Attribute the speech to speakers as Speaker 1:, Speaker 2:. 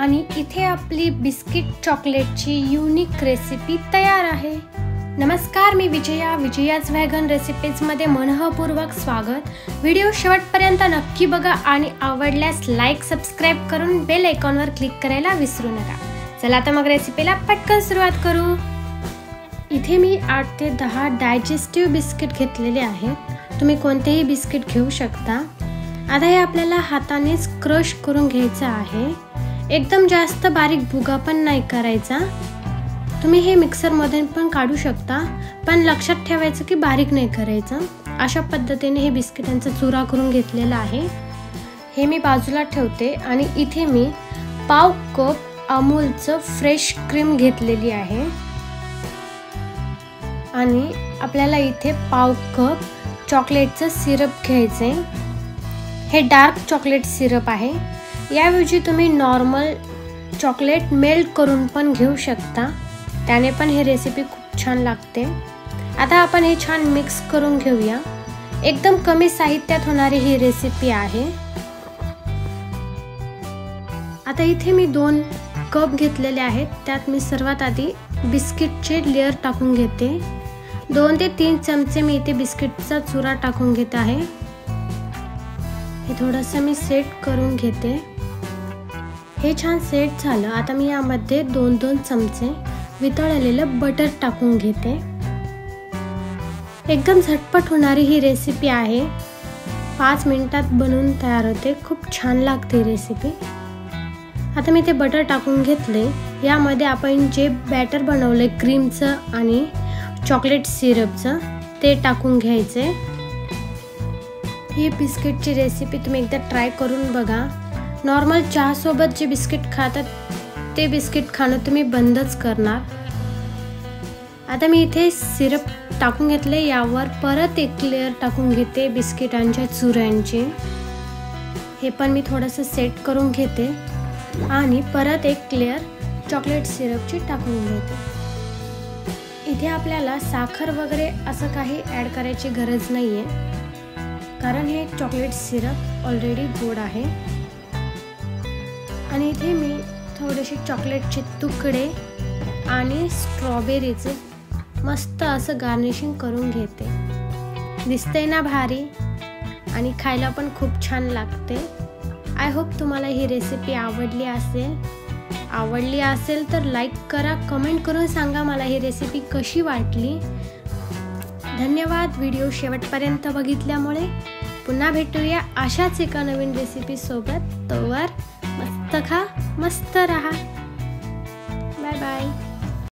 Speaker 1: आणि इथे आपली बिस्किट चॉकलेटची युनिक रेसिपी तयार आहे। नमस्कार, मी विजयाज व्हेगन रेसिपीजमध्ये मनःपूर्वक स्वागत। व्हिडिओ शेवटपर्यंत नक्की बघा आणि आवडल्यास लाईक सबस्क्राइब करून बेल आयकॉनवर क्लिक करायला विसरू नका। चला तर मग रेसिपीला पटकन सुरुवात करू। इथे मी 8 ते 10 डायजेस्टिव्ह बिस्किट घेतलेले आहेत। तुम्ही कोणतेही बिस्किट घेऊ शकता। आता हे आपल्याला हातानेच क्रश करून घ्यायचं आहे। एकदम जास्त बारीक भुगा पण नाही करायचा। तुम्ही हे मिक्सर मध्ये पण काढू शकता, पण लक्षात ठेवायचं की बारीक नाही करायचं। अशा पद्धतीने हे बिस्किटांचा चुरा करून घेतलेला आहे। हे मी बाजूला ठेवते आणि इथे मी पाव कप अमूलचं फ्रेश क्रीम घेतलेली आहे आणि आपल्याला इथे पाव कप चॉकलेटचं सिरप घ्यायचे। हे डार्क चॉकलेट सिरप आहे। याऐवजी तुम्ही नॉर्मल चॉकलेट मेल्ट करून पण घेऊ शकता, त्याने पण ही रेसिपी खूप छान लागते। आता आपण हे छान मिक्स करून घेऊया। एकदम कमी साहित्यात होणारी ही रेसिपी आहे। आता इथे मी 2 कप घेतलेले आहेत। त्यात मी सर्वात आधी बिस्किटचे लेयर टाकून घेते। 2 ते 3 चमचे मी इथे बिस्किटचा चुरा टाकून घेत आहे। हे थोडंसं मी सेट करून घेते। हे छान सेट झालं। आता मी यामध्ये 2-2 चमचे वितळलेलं बटर टाकून घेते। एकदम झटपट होणारी ही रेसिपी आहे। 5 मिनिटात बनवून तयार होते। खूप छान लागते रेसिपी। आता मी ते बटर टाकून घेतले। यामध्ये आपण जे बॅटर बनवले क्रीमचं आणि चॉकलेट सिरपचं ते टाकून घ्यायचे। ही बिस्किटची रेसिपी तुम्ही एकदा ट्राय करून बघा। नॉर्मल चहा सोबत जे बिस्किट खातात ते बिस्किट खाणं तुम्ही बंदच करणार। आता मी इथे सिरप टाकून घेतले। यावर परत एक लेयर टाकून घेते बिस्किटांच्या चुऱ्यांची। हे पण मी थोडंसं सेट करून घेते आणि परत एक लेयर चॉकलेट सिरपची टाकून घेते। इथे आपल्याला साखर वगैरे असं काही ॲड करायची गरज नाही आहे, कारण हे चॉकलेट सिरप ऑलरेडी गोड आहे। आणि इथे मी थोडेसे चॉकलेटचे तुकडे आणि स्ट्रॉबेरीचे मस्त असं गार्निशिंग करून घेते। दिसतंय ना भारी, आणि खायला पण खूप छान लागते। आय होप तुम्हाला ही रेसिपी आवडली असेल तर लाईक करा, कमेंट करून सांगा मला ही रेसिपी कशी वाटली। धन्यवाद व्हिडिओ शेवटपर्यंत बघितल्यामुळे। पुन्हा भेटूया अशाच एका नवीन रेसिपी सोबत। तोवर मस्त खा, मस्त रहा। Bye bye.